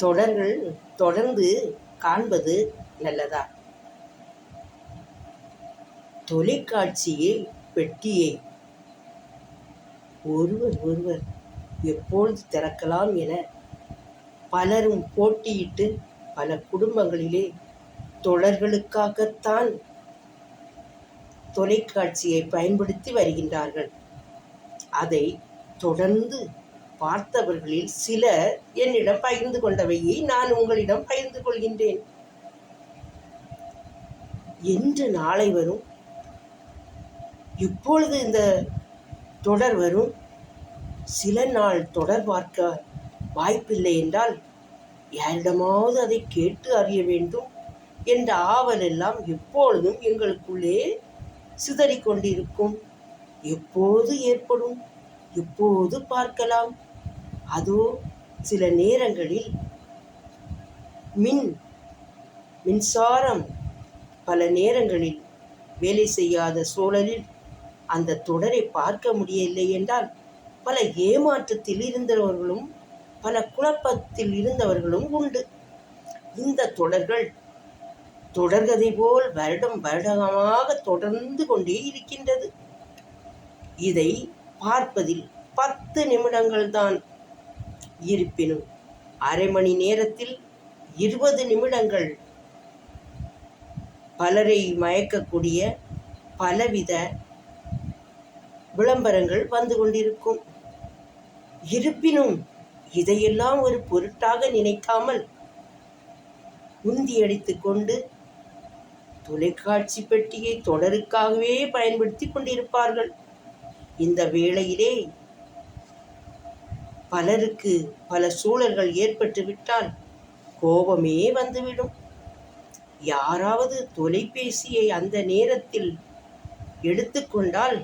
தொடர்கள் தொடர்ந்து காண்பது நல்லதா? தொலைக்காட்சியை பெட்டியை ஒருவர் எப்பொழுது திறக்கலாம் என பலரும் போட்டியிட்டு பல குடும்பங்களிலே தொடர்களுக்காகத்தான் தொலைக்காட்சியை பயன்படுத்தி வருகின்றார்கள். அதை தொடர்ந்து பார்த்தவர்களில் சிலர் என்னிடம் பகிர்ந்து கொண்டவையை நான் உங்களிடம் பகிர்ந்து கொள்கின்றேன். என்று நாளை வரும், இப்பொழுது இந்த தொடர் வரும், சில நாள் தொடர் பார்க்க வாய்ப்பில்லை என்றால் யாரிடமாவது அதை கேட்டு அறிய வேண்டும் என்ற ஆவல் எல்லாம் எப்பொழுதும் எங்களுக்குள்ளே சிதறிக்கொண்டிருக்கும். எப்போது ஏற்படும், எப்போது பார்க்கலாம்? அதோ சில நேரங்களில் மின்சாரம் பல நேரங்களில் வேலை செய்யாத சூழலில் அந்த தொடரை பார்க்க முடியவில்லை என்றால் பல ஏமாற்றத்தில் இருந்தவர்களும் பல குழப்பத்தில் இருந்தவர்களும் உண்டு. இந்த தொடர்கதை போல் வருடமாக தொடர்ந்து கொண்டே இருக்கின்றது. இதை பார்ப்பதில் 10 நிமிடங்கள் தான். இருப்பினும் அரை மணி நேரத்தில் 20 நிமிடங்கள் பலரை மயக்கக்கூடிய பலவித விளம்பரங்கள் வந்து கொண்டிருக்கும். இருப்பினும் இதையெல்லாம் ஒரு பொருட்டாக நினைக்காமல் உந்தியடித்து கொண்டு தொலைக்காட்சி பெட்டியை தொடருக்காகவே பயன்படுத்தி கொண்டிருப்பார்கள். இந்த வேளையிலே பலருக்கு பல சூழல்கள் ஏற்பட்டுவிட்டால் கோபமே வந்துவிடும். யாராவது தொலைபேசியை அந்த நேரத்தில் எடுத்துக்கொண்டால்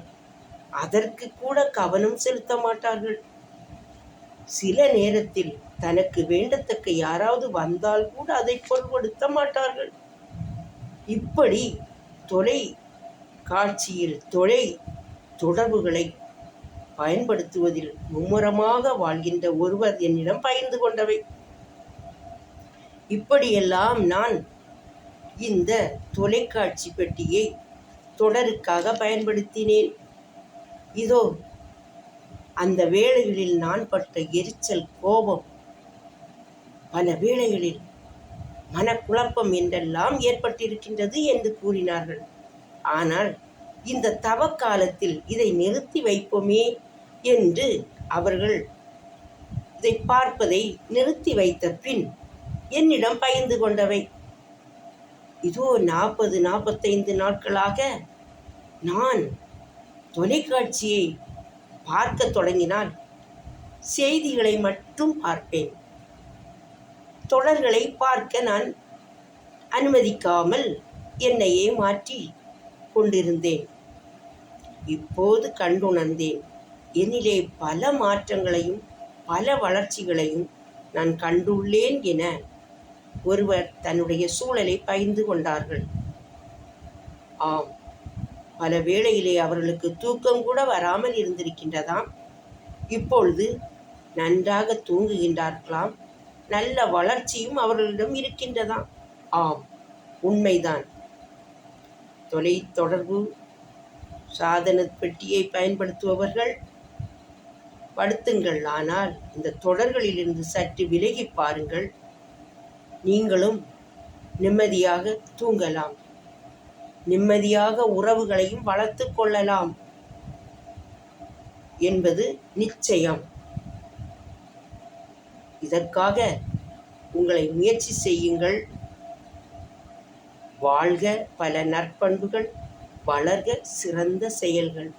அதற்கு கூட கவனம் செலுத்த மாட்டார்கள். சில நேரத்தில் தனக்கு வேண்டத்தக்க யாராவது வந்தால் கூட அதை பொருட்படுத்த மாட்டார்கள். இப்படி தொலைக்காட்சியில் தொடர்புகளை பயன்படுத்துவதில் மும்முரமாக வாழ்கின்ற ஒருவர் என்னிடம் பகிர்ந்து கொண்டவை. இப்படியெல்லாம் நான் இந்த தொலைக்காட்சி பெட்டியை தொடருக்காக பயன்படுத்தினேன். இதோ அந்த வேளைகளில் நான் பட்ட எரிச்சல், கோபம், பல வேளைகளில் மனக்குழப்பம் என்றெல்லாம் ஏற்பட்டிருக்கின்றது என்று கூறினார்கள். ஆனால் இந்த தவக்காலத்தில் இதை நிறுத்தி வைப்போமே என்று அவர்கள் இதை பார்ப்பதை நிறுத்தி வைத்த பின் என்னிடம் பகிர்ந்து கொண்டவை. இதோ 40-45 நாட்களாக நான் தொலைக்காட்சியை பார்க்க தொடங்கினால் செய்திகளை மட்டும் பார்ப்பேன். தொடர்களை பார்க்க நான் அனுமதிக்காமல் என்னையே மாற்றி கொண்டிருந்தேன். இப்போது கண்டுணர்ந்தேன். என்னிலே பல மாற்றங்களையும் பல வளர்ச்சிகளையும் நான் கண்டுள்ளேன் என ஒருவர் தன்னுடைய சூழலை பகிர்ந்து கொண்டார்கள். ஆம், பல வேளையிலே அவர்களுக்கு தூக்கம் கூட வராமல் இருந்திருக்கின்றதாம். இப்பொழுது நன்றாக தூங்குகின்றார்களாம். நல்ல வளர்ச்சியும் அவர்களிடம் இருக்கின்றதாம். ஆம், உண்மைதான். தொலைத்தொடர்பு சாதன பெட்டியை பயன்படுத்துபவர்கள் படுத்துங்கள், ஆனால் இந்த தொடர்களிலிருந்து சற்று விலகி பாருங்கள். நீங்களும் நிம்மதியாக தூங்கலாம், நிம்மதியாக உறவுகளையும் வளர்த்து கொள்ளலாம் என்பது நிச்சயம். இதற்காக உங்களை முயற்சி செய்யுங்கள். வாழ்க பல நற்பண்புகள், வளர்க சிறந்த செயல்கள்.